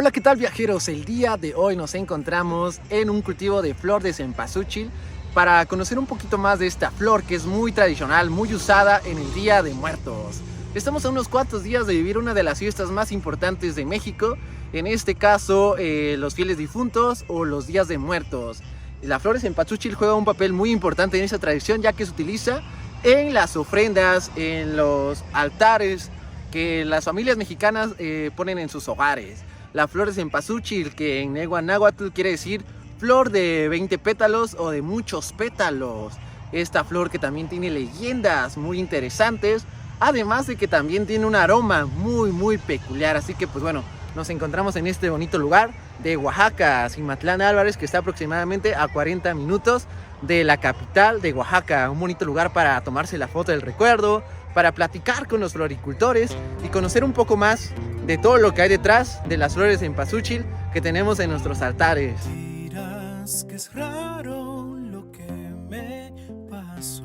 Hola, ¿qué tal, viajeros? El día de hoy nos encontramos en un cultivo de flor de cempasúchil para conocer un poquito más de esta flor que es muy tradicional, muy usada en el Día de Muertos. Estamos a unos cuantos días de vivir una de las fiestas más importantes de México, en este caso los fieles difuntos o los días de muertos. La flor de cempasúchil juega un papel muy importante en esa tradición, ya que se utiliza en las ofrendas, en los altares que las familias mexicanas ponen en sus hogares. La flor de cempasúchil, que en Negua Náhuatl quiere decir flor de 20 pétalos o de muchos pétalos. Esta flor que también tiene leyendas muy interesantes, además de que también tiene un aroma muy peculiar. Así que pues bueno, nos encontramos en este bonito lugar de Oaxaca, Cimatlán Álvarez, que está aproximadamente a 40 minutos de la capital de Oaxaca. Un bonito lugar para tomarse la foto del recuerdo, para platicar con los floricultores y conocer un poco más de todo lo que hay detrás de las flores de cempasúchil que tenemos en nuestros altares. Dirás que es raro lo que me pasó.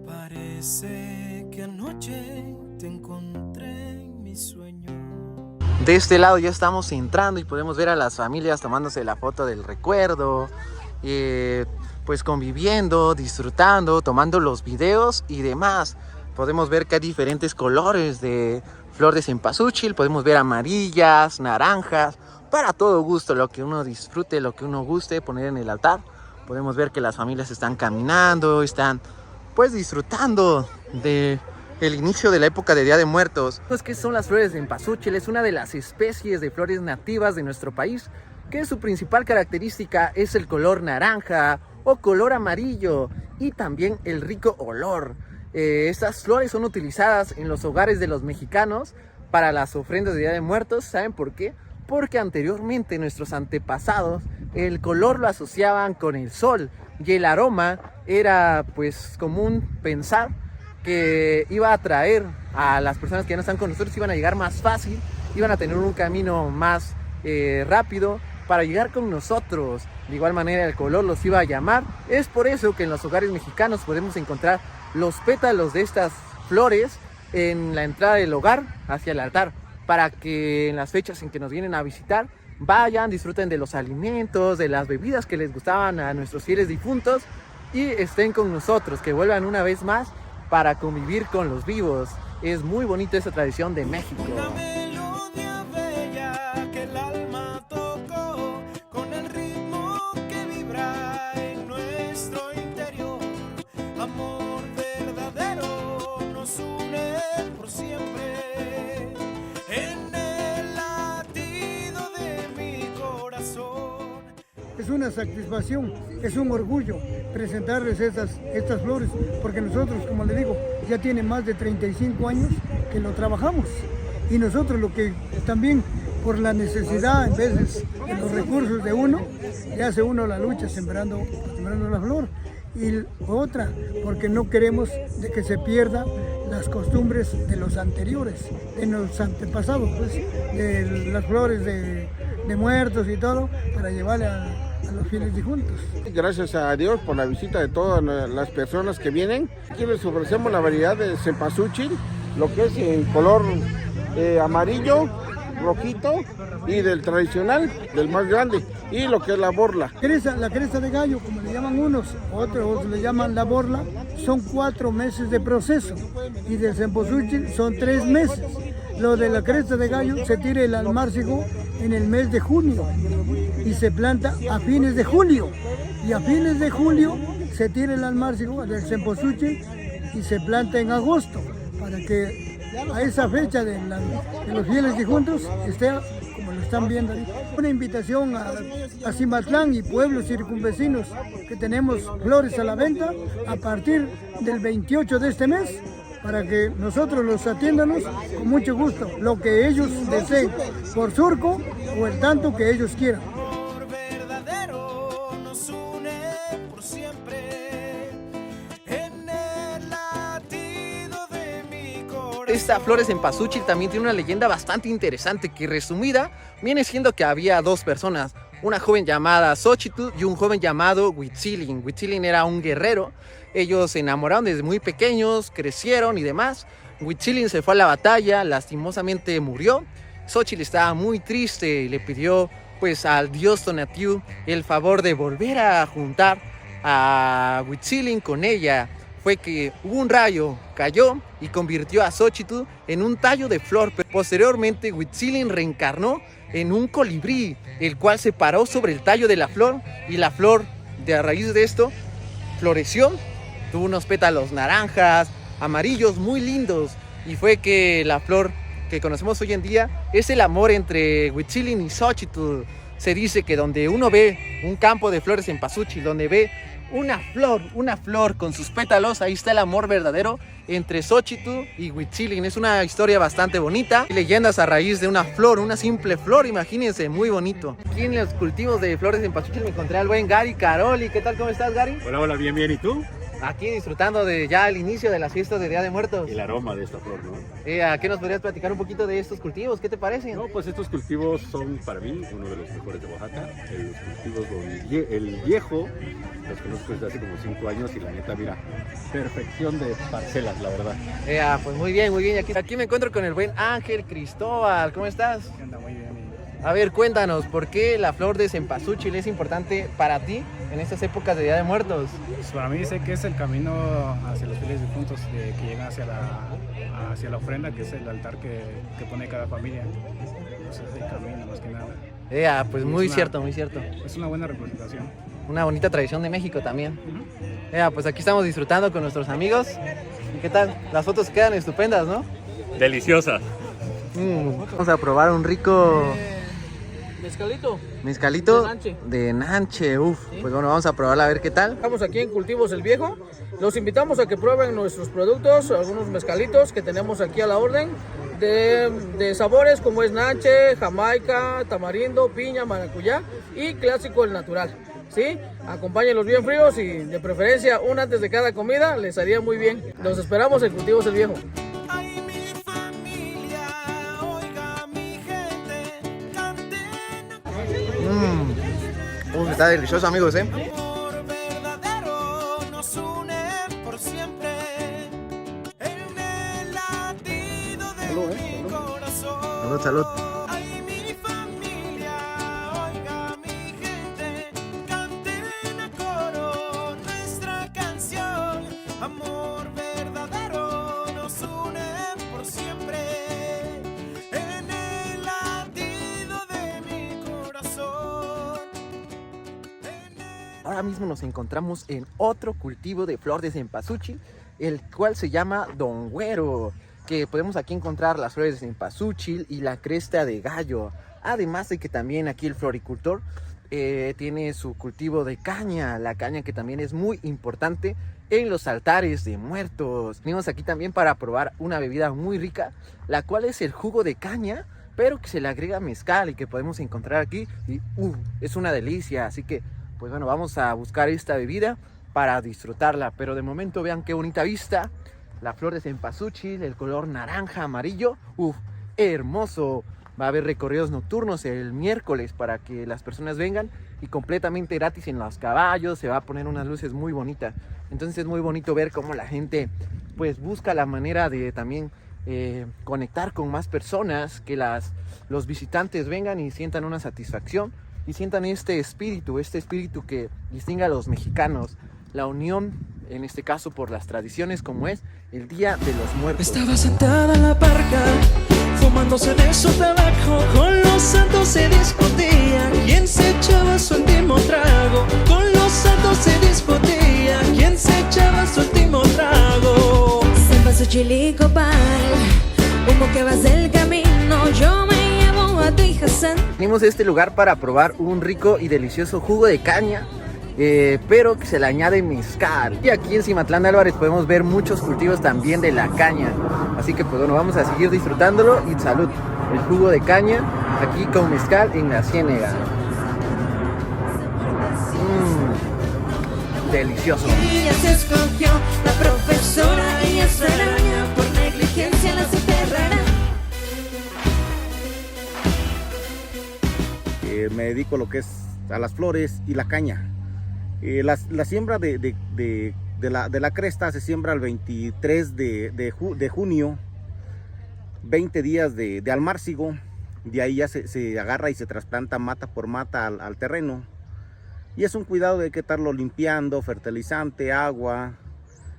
Parece que anoche te encontré en mi sueño. De este lado ya estamos entrando y podemos ver a las familias tomándose la foto del recuerdo, pues conviviendo, disfrutando, tomando los videos y demás. Podemos ver que hay diferentes colores de flor de cempasúchil, podemos ver amarillas, naranjas, para todo gusto, lo que uno disfrute, lo que uno guste poner en el altar. Podemos ver que las familias están caminando, están pues disfrutando de el inicio de la época de Día de Muertos. Pues, ¿qué son las flores de cempasúchil? Es una de las especies de flores nativas de nuestro país, que su principal característica es el color naranja o color amarillo y también el rico olor. Estas flores son utilizadas en los hogares de los mexicanos para las ofrendas de Día de Muertos. ¿Saben por qué? Porque anteriormente nuestros antepasados el color lo asociaban con el sol y el aroma era pues común pensar que iba a atraer a las personas que ya no están con nosotros, iban a llegar más fácil, iban a tener un camino más rápido para llegar con nosotros. De igual manera el color los iba a llamar. Es por eso que en los hogares mexicanos podemos encontrar los pétalos de estas flores en la entrada del hogar hacia el altar, para que en las fechas en que nos vienen a visitar vayan, disfruten de los alimentos, de las bebidas que les gustaban a nuestros fieles difuntos y estén con nosotros, que vuelvan una vez más para convivir con los vivos. Es muy bonita esa tradición de México. Una melodía bella que el alma tocó con el ritmo que vibra en nuestro interior. Amor verdadero nos une por siempre en el latido de mi corazón. Es una satisfacción, es un orgullo presentarles estas flores, porque nosotros, como le digo, ya tiene más de 35 años que lo trabajamos, y nosotros lo que también por la necesidad, en veces de los recursos de uno, le hace uno la lucha sembrando la flor, y otra, porque no queremos de que se pierda las costumbres de los anteriores, de los antepasados, pues, de las flores de muertos y todo, para llevarle a los fieles difuntos. Gracias a Dios por la visita de todas las personas que vienen. Aquí les ofrecemos la variedad de cempasúchil, lo que es en color amarillo, rojito, y del tradicional, del más grande, y lo que es la borla. La cresta de gallo, como le llaman unos, otros le llaman la borla, son 4 meses de proceso, y del cempasúchil son 3 meses. Lo de la cresta de gallo se tira el almárcigo en el mes de junio y se planta a fines de julio, y a fines de julio se tira el almárcigo del cempasúchil y se planta en agosto, para que a esa fecha de los fieles difuntos esté como lo están viendo ahí. Una invitación a Cimatlán y pueblos circunvecinos, que tenemos flores a la venta a partir del 28 de este mes, para que nosotros los atiendamos con mucho gusto, lo que ellos deseen, por surco o el tanto que ellos quieran. Amor verdadero nos une por siempre en el latido de mi corazón. Esta flor de cempasúchil también tiene una leyenda bastante interesante, que resumida viene siendo que había 2 personas, una joven llamada Xochitl y un joven llamado Huitzilin. Huitzilin era un guerrero. Ellos se enamoraron desde muy pequeños, crecieron y demás. Huitzilin se fue a la batalla, lastimosamente murió. Xochitl estaba muy triste y le pidió pues al dios Tonatiuh el favor de volver a juntar a Huitzilin con ella. Fue que hubo un rayo, cayó y convirtió a Xochitl en un tallo de flor. Posteriormente Huitzilin reencarnó en un colibrí, el cual se paró sobre el tallo de la flor y la flor, de a raíz de esto, floreció. Tuvo unos pétalos naranjas, amarillos, muy lindos, y fue que la flor que conocemos hoy en día es el amor entre Huitzilin y Xochitl. Se dice que donde uno ve un campo de flores en Cempasúchil, donde ve una flor con sus pétalos, ahí está el amor verdadero entre Xochitl y Huitzilin. Es una historia bastante bonita. Hay leyendas a raíz de una flor, una simple flor, imagínense, muy bonito. Aquí en los cultivos de flores de Cempasúchil me encontré al buen Gary Caroli. ¿Qué tal? ¿Cómo estás, Gary? Hola, hola, bien, bien. ¿Y tú? Aquí disfrutando de ya el inicio de las fiestas de Día de Muertos. El aroma de esta flor, ¿no? ¿A qué nos podrías platicar un poquito de estos cultivos? ¿Qué te parecen? No, pues estos cultivos son para mí uno de los mejores de Oaxaca. Los cultivos el viejo, los conozco desde hace como 5 años y la neta, mira, perfección de parcelas, la verdad. Pues muy bien, muy bien. Aquí me encuentro con el buen Ángel Cristóbal. ¿Cómo estás? Anda muy bien. A ver, cuéntanos, ¿por qué la flor de Cempasúchil es importante para ti en estas épocas de Día de Muertos? Pues para mí sé que es el camino hacia los fieles difuntos que llegan hacia la ofrenda, que es el altar que pone cada familia. Pues es el camino más que nada. Pues muy cierto, muy cierto. Es una buena representación. Una bonita tradición de México también. Pues aquí estamos disfrutando con nuestros amigos. ¿Y qué tal? Las fotos quedan estupendas, ¿no? Deliciosa. Vamos a probar un rico... Mezcalito de Nanche. Sí. Pues bueno, vamos a probarla a ver qué tal. Estamos aquí en Cultivos El Viejo. Los invitamos a que prueben nuestros productos, algunos mezcalitos que tenemos aquí a la orden, de sabores como es Nanche, Jamaica, tamarindo, piña, maracuyá y clásico el natural. ¿Sí? Acompáñenlos bien fríos y de preferencia una antes de cada comida, les haría muy bien. Los esperamos en Cultivos El Viejo. Está delicioso, amigos, ¿eh? Amor verdadero nos une por siempre en el latido de mi corazón. Salud, salud. Ay, mi familia, oiga mi gente, canten a coro nuestra canción. Amor verdadero nos une por siempre en el latido de mi corazón. Ahora mismo nos encontramos en otro cultivo de flor de Cempasúchil, el cual se llama Don Güero, que podemos aquí encontrar las flores de Cempasúchil y la cresta de gallo. Además de que también aquí el floricultor tiene su cultivo de caña, la caña que también es muy importante en los altares de muertos. Venimos aquí también para probar una bebida muy rica, la cual es el jugo de caña, pero que se le agrega mezcal y que podemos encontrar aquí y es una delicia. Así que pues bueno, vamos a buscar esta bebida para disfrutarla. Pero de momento vean qué bonita vista. La flor de Cempasúchil, el color naranja, amarillo. Hermoso. Va a haber recorridos nocturnos el miércoles para que las personas vengan. Y completamente gratis en los caballos. Se va a poner unas luces muy bonitas. Entonces es muy bonito ver cómo la gente pues busca la manera de también conectar con más personas. Que los visitantes vengan y sientan una satisfacción. Y sientan este espíritu que distingue a los mexicanos, la unión, en este caso por las tradiciones como es el Día de los Muertos. Estaba sentada en la parca, fumándose de su tabaco, con los santos se discutía, quién se echaba su último trago, con los santos se discutía, quién se echaba su último trago. Cempasúchil y copal, humo que vas del camino, yo me llevo a tu hija santa. Venimos a este lugar para probar un rico y delicioso jugo de caña, pero que se le añade mezcal. Y aquí en Cimatlán de Álvarez podemos ver muchos cultivos también de la caña. Así que pues bueno, vamos a seguir disfrutándolo y salud. El jugo de caña aquí con mezcal en la ciénega. Delicioso. Ella se escogió, la profesora y esa araña, por negligencia la enterrará. Me dedico a lo que es flores y la caña. La siembra de la cresta se siembra el 23 de junio, 20 días de almárcigo. De ahí ya se agarra y se trasplanta mata por mata al terreno. Y es un cuidado de que estarlo limpiando, fertilizante, agua.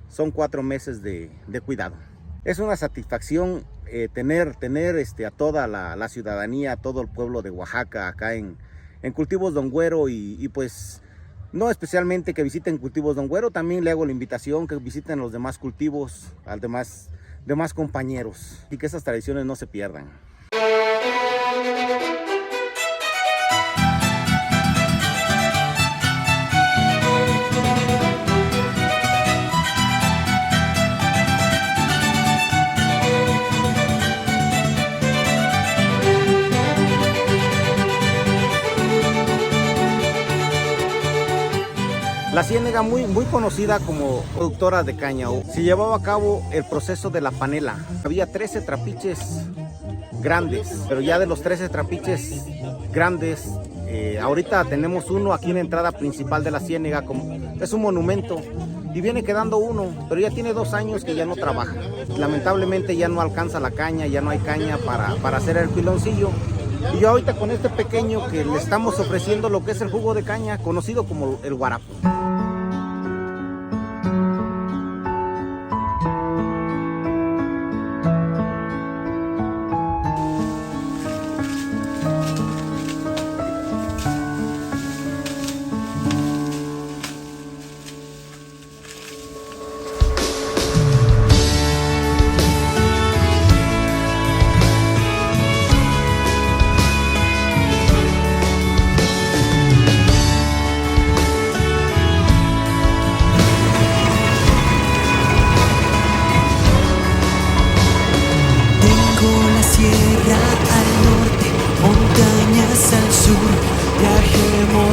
Son 4 meses de cuidado. Es una satisfacción tener a toda la ciudadanía, a todo el pueblo de Oaxaca acá en Cultivos Don Güero y pues no especialmente que visiten Cultivos Don Güero, también le hago la invitación que visiten los demás cultivos, al demás compañeros y que esas tradiciones no se pierdan. La Ciénega, muy conocida como productora de caña, se llevaba a cabo el proceso de la panela. Había 13 trapiches grandes, pero ya de los 13 trapiches grandes, ahorita tenemos uno aquí en la entrada principal de la Ciénega, es un monumento, y viene quedando uno, pero ya tiene 2 años que ya no trabaja. Lamentablemente ya no alcanza la caña, ya no hay caña para hacer el piloncillo. Y yo ahorita con este pequeño que le estamos ofreciendo lo que es el jugo de caña, conocido como el guarapo.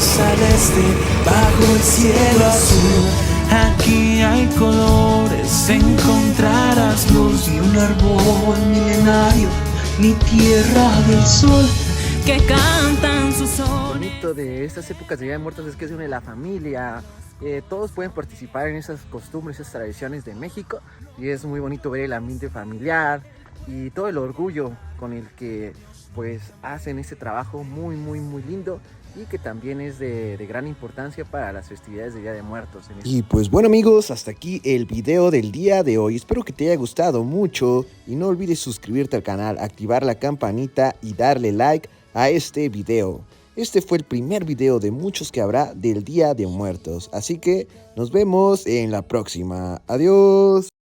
Al este, bajo el cielo azul, aquí hay colores, encontrarás luz y un árbol milenario, mi tierra del sol, que cantan sus sones. Lo bonito de estas épocas de Día de Muertos es que se une la familia, todos pueden participar en esas costumbres, esas tradiciones de México, y es muy bonito ver el ambiente familiar y todo el orgullo con el que pues hacen este trabajo muy lindo, y que también es de gran importancia para las festividades de Día de Muertos. Y pues bueno amigos, hasta aquí el video del día de hoy. Espero que te haya gustado mucho y no olvides suscribirte al canal, activar la campanita y darle like a este video. Este fue el primer video de muchos que habrá del Día de Muertos, así que nos vemos en la próxima. Adiós.